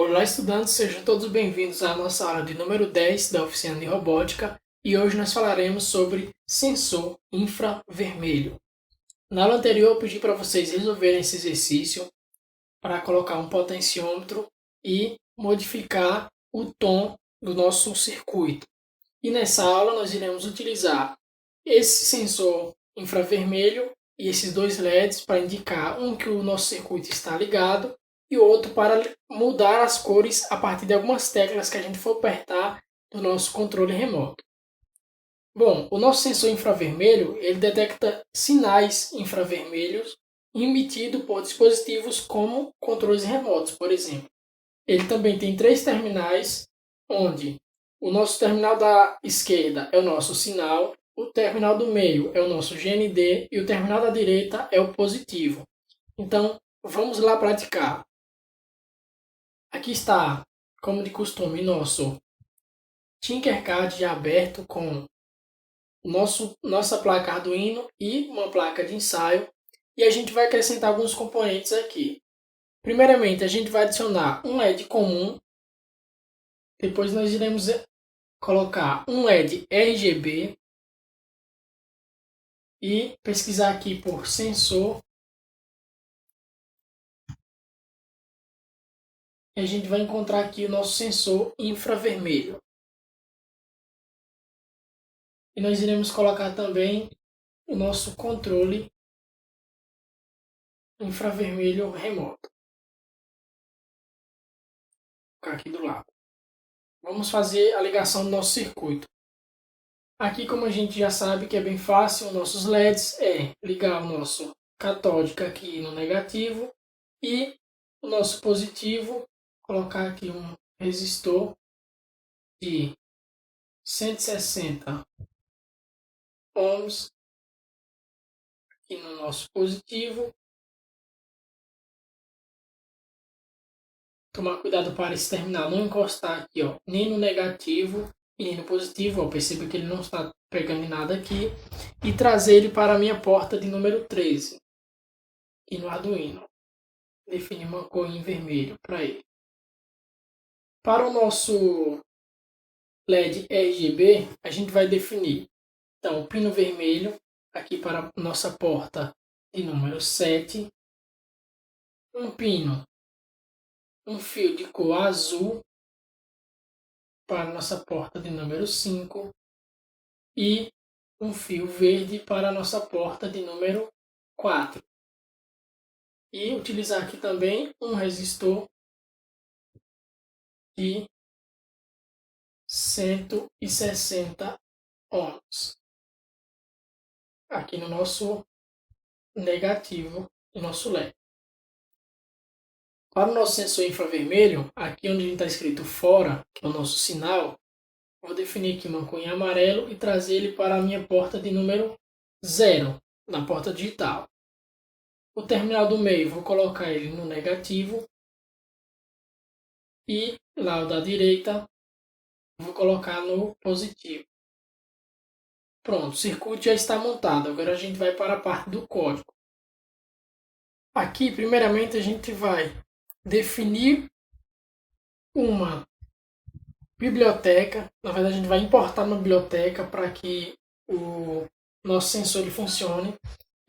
Olá, estudantes, sejam todos bem-vindos à nossa aula de número 10 da oficina de robótica e hoje nós falaremos sobre sensor infravermelho. Na aula anterior eu pedi para vocês resolverem esse exercício para colocar um potenciômetro e modificar o tom do nosso circuito. E nessa aula nós iremos utilizar esse sensor infravermelho e esses dois LEDs para indicar que o nosso circuito está ligado e outro para mudar as cores a partir de algumas teclas que a gente for apertar no nosso controle remoto. Bom, o nosso sensor infravermelho ele detecta sinais infravermelhos emitidos por dispositivos como controles remotos, por exemplo. Ele também tem 3 terminais, onde o nosso terminal da esquerda é o nosso sinal, o terminal do meio é o nosso GND e o terminal da direita é o positivo. Então, vamos lá praticar. Aqui está, como de costume, nosso Tinkercad já aberto com nossa placa Arduino e uma placa de ensaio. E a gente vai acrescentar alguns componentes aqui. Primeiramente, a gente vai adicionar um LED comum. Depois nós iremos colocar um LED RGB. E pesquisar aqui por sensor. E a gente vai encontrar aqui o nosso sensor infravermelho. E nós iremos colocar também o nosso controle infravermelho remoto. Vou colocar aqui do lado. Vamos fazer a ligação do nosso circuito. Aqui, como a gente já sabe que é bem fácil, nossos LEDs é ligar o nosso catódico aqui no negativo e o nosso positivo, colocar aqui um resistor de 160 ohms aqui no nosso positivo. Tomar cuidado para esse terminal não encostar aqui, ó, nem no negativo e nem no positivo. Ó, perceba que ele não está pegando em nada aqui. E trazer ele para a minha porta de número 13. E no Arduino. Definir uma cor em vermelho para ele. Para o nosso LED RGB, a gente vai definir então, o pino vermelho aqui para a nossa porta de número 7. Um fio de cor azul para a nossa porta de número 5 e um fio verde para a nossa porta de número 4. E utilizar aqui também um resistor de 160 ohms. Aqui no nosso negativo do nosso LED. Para o nosso sensor infravermelho, aqui onde está escrito fora, que é o nosso sinal, vou definir aqui uma cor em amarelo e trazer ele para a minha porta de número 0, na porta digital. O terminal do meio, vou colocar ele no negativo. E lá o da direita, vou colocar no positivo. Pronto, o circuito já está montado. Agora a gente vai para a parte do código. Aqui, primeiramente, a gente vai definir uma biblioteca. Na verdade, a gente vai importar uma biblioteca para que o nosso sensor ele funcione.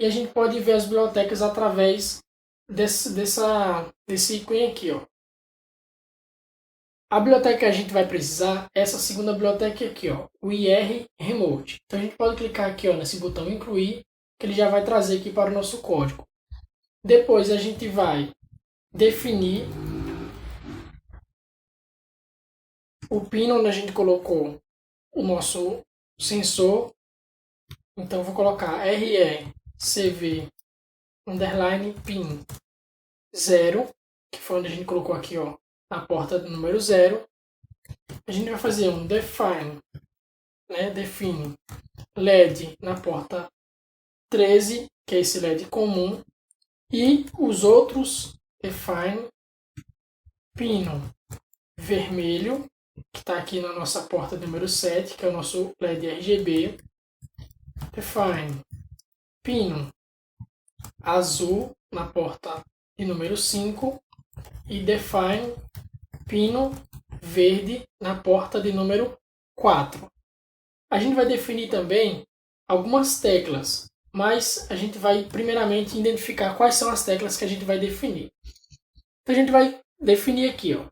E a gente pode ver as bibliotecas através desse ícone aqui, ó. A biblioteca que a gente vai precisar é essa segunda biblioteca aqui, ó, o IR Remote. Então a gente pode clicar aqui, ó, nesse botão incluir, que ele já vai trazer aqui para o nosso código. Depois a gente vai definir o pino onde a gente colocou o nosso sensor. Então eu vou colocar RECV underline pin 0, que foi onde a gente colocou aqui, ó, na porta do número 0. A gente vai fazer um define, define LED na porta 13, que é esse LED comum, e os outros define pino vermelho, que está aqui na nossa porta número 7, que é o nosso LED RGB, define pino azul na porta de número 5 e define pino verde na porta de número 4. A gente vai definir também algumas teclas, mas a gente vai primeiramente identificar quais são as teclas que a gente vai definir. Então a gente vai definir aqui, ó,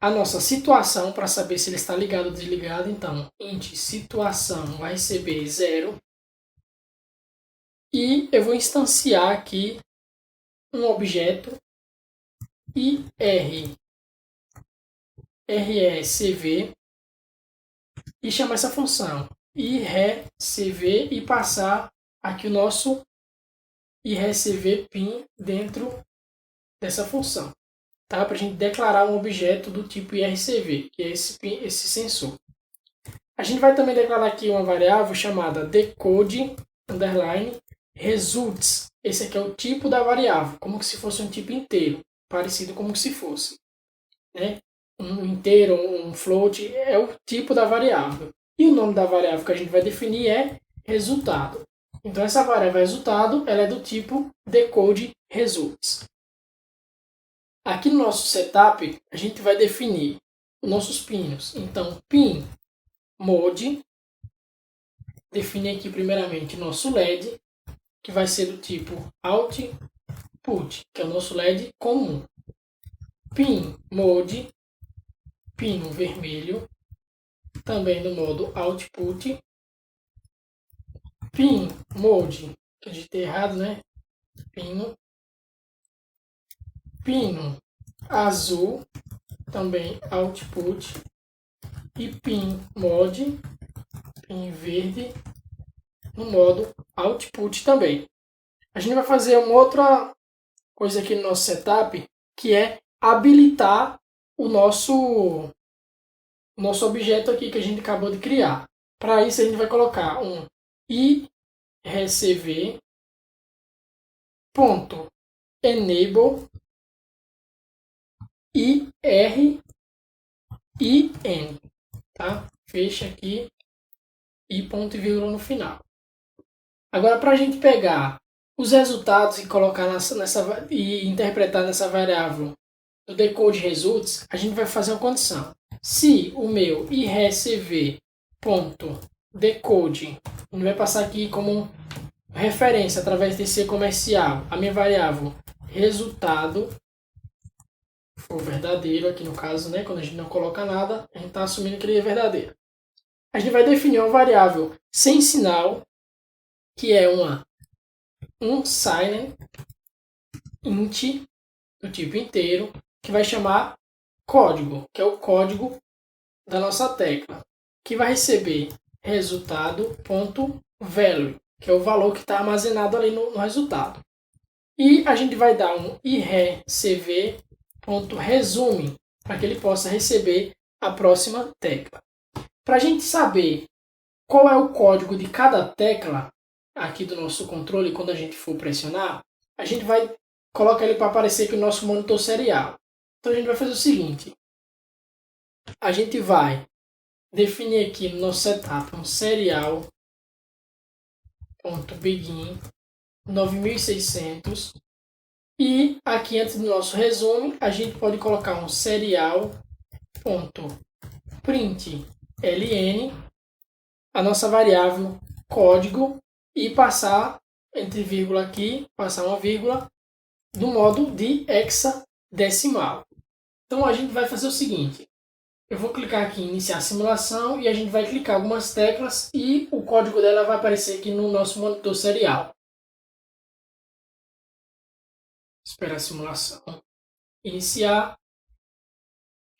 a nossa situação para saber se ele está ligado ou desligado. Então, int situação vai receber 0. E eu vou instanciar aqui um objeto irrecv e chamar essa função irrecv e passar aqui o nosso irrecv_pin dentro dessa função, tá? Para a gente declarar um objeto do tipo irrecv, que é esse sensor. A gente vai também declarar aqui uma variável chamada decode_results. Esse aqui é o tipo da variável, como se fosse um tipo inteiro, parecido como se fosse, né? Um inteiro, um float, é o tipo da variável. E o nome da variável que a gente vai definir é resultado. Então essa variável resultado, ela é do tipo decode_results. Aqui no nosso setup, a gente vai definir os nossos pinos. Então, pin mode, definir aqui primeiramente nosso LED, que vai ser do tipo output, que é o nosso LED comum. Pin mode, pino vermelho, também no modo output. Pin mode, que eu digitei errado, né? Pino azul, também output. E pin mode, pin verde, no modo output também. A gente vai fazer uma outra coisa aqui no nosso setup, que é habilitar o nosso objeto aqui que a gente acabou de criar. Para isso a gente vai colocar um irrecv.enable IRIN, tá? Fecha aqui e ponto e vírgula no final. Agora, para a gente pegar os resultados e colocar e interpretar nessa variável do decode results, a gente vai fazer uma condição. Se o meu irrecv.decode, a gente vai passar aqui como referência através desse comercial, a minha variável resultado for verdadeiro, aqui no caso, né, quando a gente não coloca nada, a gente está assumindo que ele é verdadeiro. A gente vai definir uma variável sem sinal, que é um unsigned int do tipo inteiro, que vai chamar código, que é o código da nossa tecla, que vai receber resultado.value, que é o valor que está armazenado ali no resultado. E a gente vai dar um irrecv.resume, para que ele possa receber a próxima tecla. Para a gente saber qual é o código de cada tecla aqui do nosso controle, quando a gente for pressionar, a gente vai colocar ele para aparecer aqui no nosso monitor serial. Então a gente vai fazer o seguinte: a gente vai definir aqui no nosso setup um serial.begin 9600 e aqui antes do nosso resume a gente pode colocar um serial.println, a nossa variável código, e passar entre vírgula aqui, passar uma vírgula do modo de hexadecimal. Então a gente vai fazer o seguinte: eu vou clicar aqui em iniciar a simulação e a gente vai clicar algumas teclas e o código dela vai aparecer aqui no nosso monitor serial. Esperar a simulação iniciar.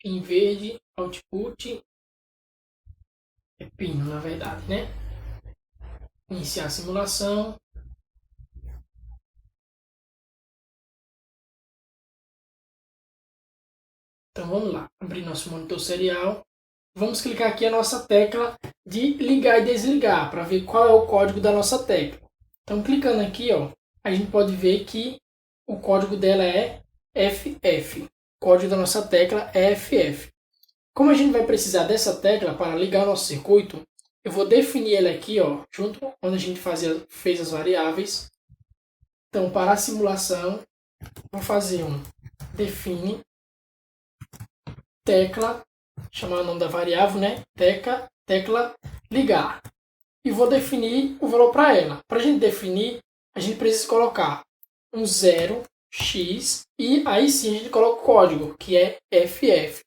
Em verde, output, é pino na verdade, né? Iniciar a simulação. Então vamos lá, abrir nosso monitor serial. Vamos clicar aqui a nossa tecla de ligar e desligar para ver qual é o código da nossa tecla. Então clicando aqui, ó, a gente pode ver que o código dela é FF. O código da nossa tecla é FF. Como a gente vai precisar dessa tecla para ligar o nosso circuito, eu vou definir ela aqui, ó, junto onde a gente fez as variáveis. Então, para a simulação, vou fazer um define tecla, chamar o nome da variável, né? Tecla ligar. E vou definir o valor para ela. Para a gente definir, a gente precisa colocar um 0x e aí sim a gente coloca o código, que é FF.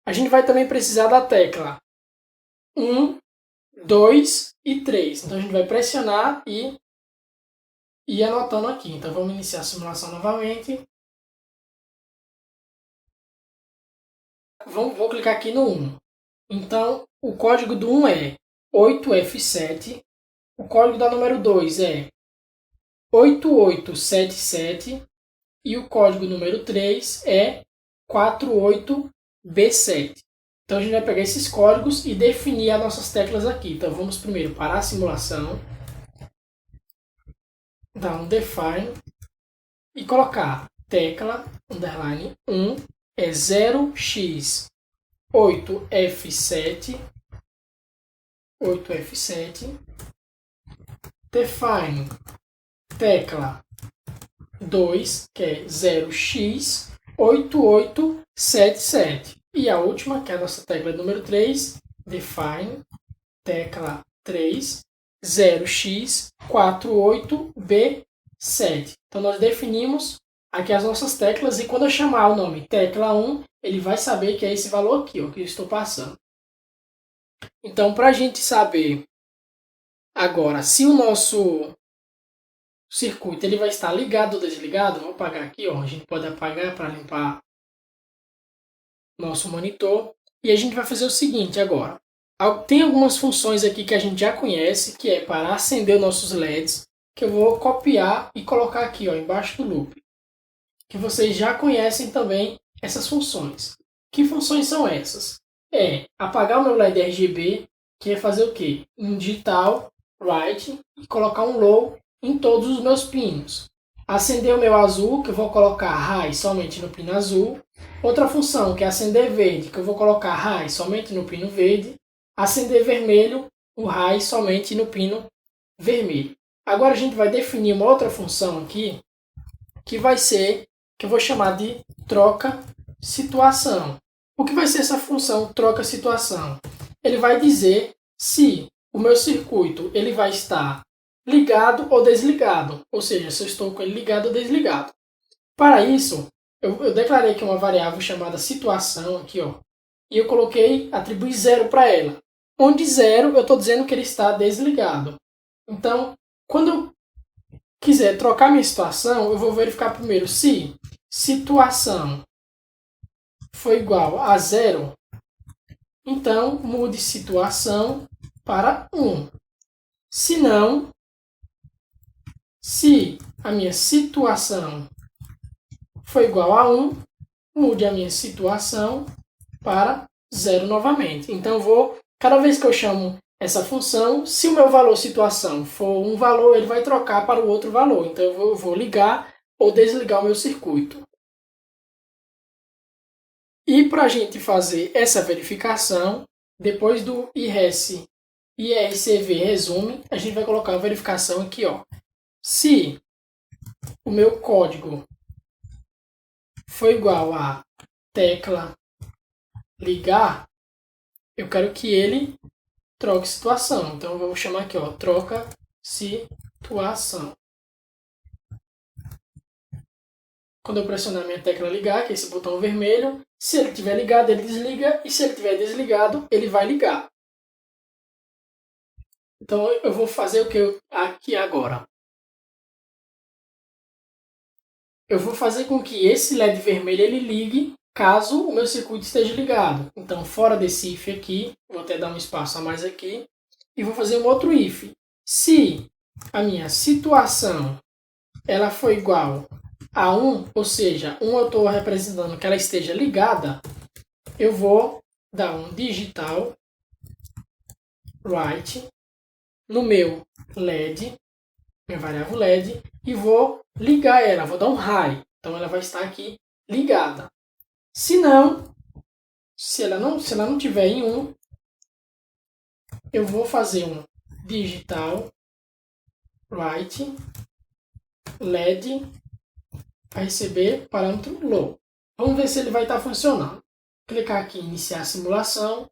A gente vai também precisar da tecla 1, 2 e 3. Então a gente vai pressionar e ir anotando aqui. Então vamos iniciar a simulação novamente. Vou clicar aqui no 1. Então o código do 1 é 8F7. O código da número 2 é 8877 e o código número 3 é 48B7. Então a gente vai pegar esses códigos e definir as nossas teclas aqui. Então vamos primeiro parar a simulação, dar um define e colocar tecla underline 1 é 0x 8F7 define tecla 2, que é 0x 8877. E a última, que é a nossa tecla número 3, define tecla 3, 0x 48b7. Então nós definimos aqui as nossas teclas e quando eu chamar o nome tecla 1, ele vai saber que é esse valor aqui, ó, que eu estou passando. Então, para a gente saber agora se o nosso circuito ele vai estar ligado ou desligado, vou apagar aqui, ó, a gente pode apagar para limpar nosso monitor. E a gente vai fazer o seguinte agora. Tem algumas funções aqui que a gente já conhece, que é para acender nossos LEDs, que eu vou copiar e colocar aqui, ó, embaixo do loop. Que vocês já conhecem também essas funções. Que funções são essas? É apagar o meu LED RGB, que é fazer o quê? Um digital right e colocar um low em todos os meus pinos. Acender o meu azul, que eu vou colocar high somente no pino azul. Outra função, que é acender verde, que eu vou colocar high somente no pino verde. Acender vermelho, o high somente no pino vermelho. Agora a gente vai definir uma outra função aqui, que vai ser, que eu vou chamar de troca situação. O que vai ser essa função troca situação? Ele vai dizer se o meu circuito ele vai estar ligado ou desligado, ou seja, se eu estou com ele ligado ou desligado. Para isso, eu declarei aqui uma variável chamada situação, aqui, ó, e eu coloquei, atribuí 0 para ela. Onde 0 eu estou dizendo que ele está desligado. Então, quando eu quiser trocar minha situação, eu vou verificar primeiro se situação for igual a 0, então mude situação para 1. Se não, se a minha situação for igual a 1, mude a minha situação para 0 novamente. Então, cada vez que eu chamo essa função, se o meu valor situação for um valor, ele vai trocar para o outro valor. Então, eu vou ligar ou desligar o meu circuito. E para a gente fazer essa verificação, depois do IRCV resume, a gente vai colocar a verificação aqui, ó. Se o meu código for igual a tecla ligar, eu quero que ele troque situação. Então eu vou chamar aqui, ó, troca situação. Quando eu pressionar minha tecla ligar, que é esse botão vermelho, se ele estiver ligado, ele desliga, e se ele estiver desligado, ele vai ligar. Então eu vou fazer o que aqui agora. Eu vou fazer com que esse LED vermelho ele ligue caso o meu circuito esteja ligado. Então, fora desse if aqui, vou até dar um espaço a mais aqui, e vou fazer um outro if. Se a minha situação ela for igual a 1, ou seja, 1 eu estou representando que ela esteja ligada, eu vou dar um digital right no meu LED, minha variável LED, e vou ligar ela, vou dar um high. Então ela vai estar aqui ligada. Se ela não tiver em 1, eu vou fazer um digital right LED para receber parâmetro low. Vamos ver se ele vai estar funcionando. Clicar aqui em iniciar a simulação.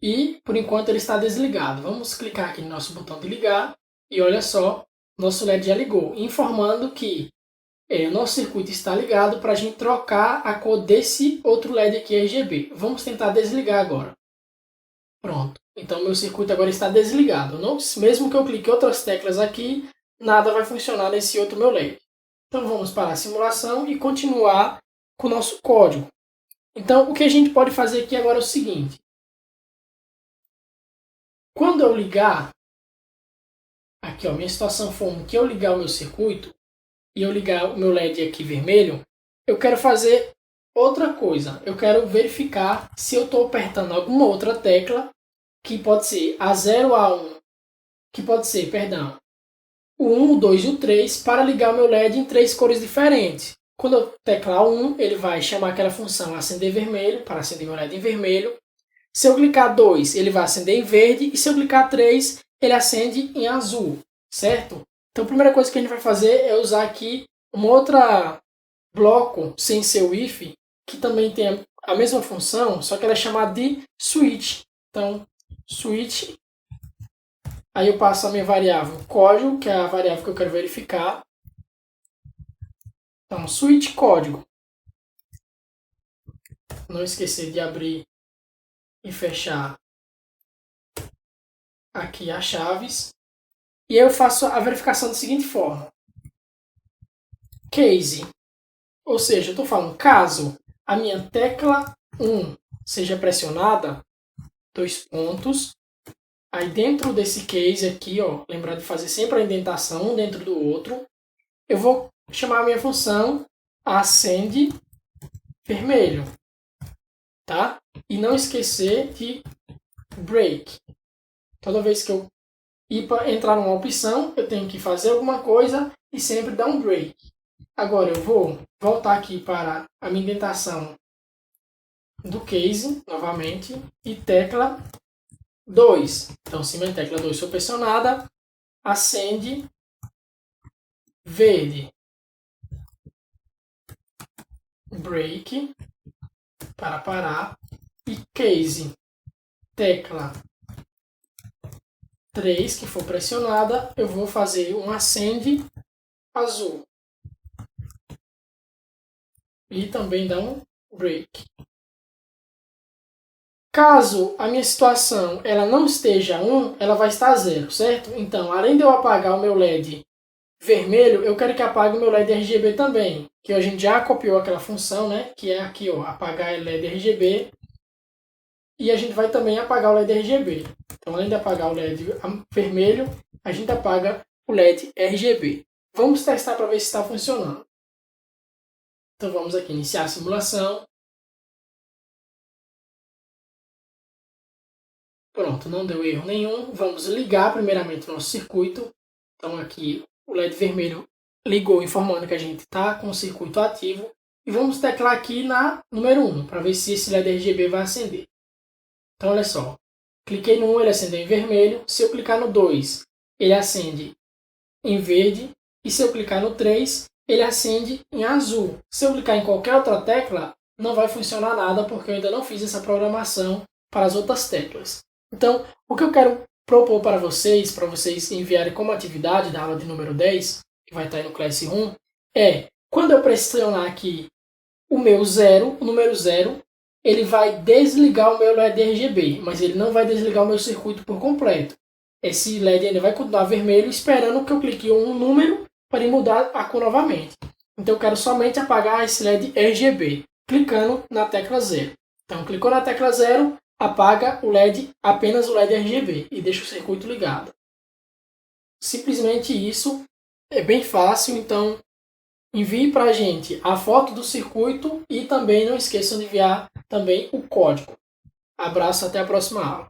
E, por enquanto, ele está desligado. Vamos clicar aqui no nosso botão de ligar. E olha só, nosso LED já ligou, informando que o nosso circuito está ligado para a gente trocar a cor desse outro LED aqui RGB. Vamos tentar desligar agora. Pronto. Então, meu circuito agora está desligado. Não, mesmo que eu clique outras teclas aqui, nada vai funcionar nesse outro meu LED. Então, vamos para a simulação e continuar com o nosso código. Então, o que a gente pode fazer aqui agora é o seguinte. Quando eu ligar, aqui ó, minha situação for que eu ligar o meu circuito e eu ligar o meu LED aqui vermelho, eu quero fazer outra coisa. Eu quero verificar se eu estou apertando alguma outra tecla, que pode ser a 0, a 1, que pode ser, perdão, o 1, o 2 e o 3, para ligar o meu LED em 3 cores diferentes. Quando eu teclar 1, ele vai chamar aquela função acender vermelho, para acender meu LED em vermelho. Se eu clicar 2, ele vai acender em verde. E se eu clicar 3, ele acende em azul, certo? Então a primeira coisa que a gente vai fazer é usar aqui uma outra bloco sem ser o if, que também tem a mesma função, só que ela é chamada de switch. Então, switch, aí eu passo a minha variável código, que é a variável que eu quero verificar. Então, switch código. Não esquecer de abrir e fechar aqui as chaves. E aí eu faço a verificação da seguinte forma. Case. Ou seja, eu estou falando, caso a minha tecla 1 seja pressionada, 2 pontos. Aí dentro desse case aqui, ó, lembrar de fazer sempre a indentação um dentro do outro, eu vou chamar a minha função acende vermelho, tá? E não esquecer de break. Toda vez que eu entrar numa opção, eu tenho que fazer alguma coisa e sempre dar um break. Agora eu vou voltar aqui para a minha indentação do case, novamente, e tecla 2. Então, se minha tecla 2 for pressionada, acende verde. Break, para parar. E case, tecla 3, que for pressionada, eu vou fazer um acende azul. E também dá um break. Caso a minha situação ela não esteja 1, ela vai estar 0, certo? Então, além de eu apagar o meu LED vermelho, eu quero que apague o meu LED RGB também. Que a gente já copiou aquela função, né? Que é aqui, ó, apagar LED RGB. E a gente vai também apagar o LED RGB. Então, além de apagar o LED vermelho, a gente apaga o LED RGB. Vamos testar para ver se está funcionando. Então, vamos aqui iniciar a simulação. Pronto, não deu erro nenhum. Vamos ligar primeiramente o nosso circuito. Então aqui o LED vermelho ligou informando que a gente está com o circuito ativo. E vamos teclar aqui na número 1 para ver se esse LED RGB vai acender. Então olha só, cliquei no 1, ele acendeu em vermelho. Se eu clicar no 2, ele acende em verde. E se eu clicar no 3, ele acende em azul. Se eu clicar em qualquer outra tecla, não vai funcionar nada porque eu ainda não fiz essa programação para as outras teclas. Então, o que eu quero propor para vocês enviarem como atividade da aula de número 10, que vai estar aí no Classroom, é, quando eu pressionar aqui o meu 0, o número 0, ele vai desligar o meu LED RGB, mas ele não vai desligar o meu circuito por completo. Esse LED ainda vai continuar vermelho, esperando que eu clique um número para ele mudar a cor novamente. Então, eu quero somente apagar esse LED RGB, clicando na tecla 0. Então, clicou na tecla 0, apaga o LED, apenas o LED RGB e deixa o circuito ligado. Simplesmente isso, é bem fácil, então envie para a gente a foto do circuito e também não esqueçam de enviar também o código. Abraço, até a próxima aula.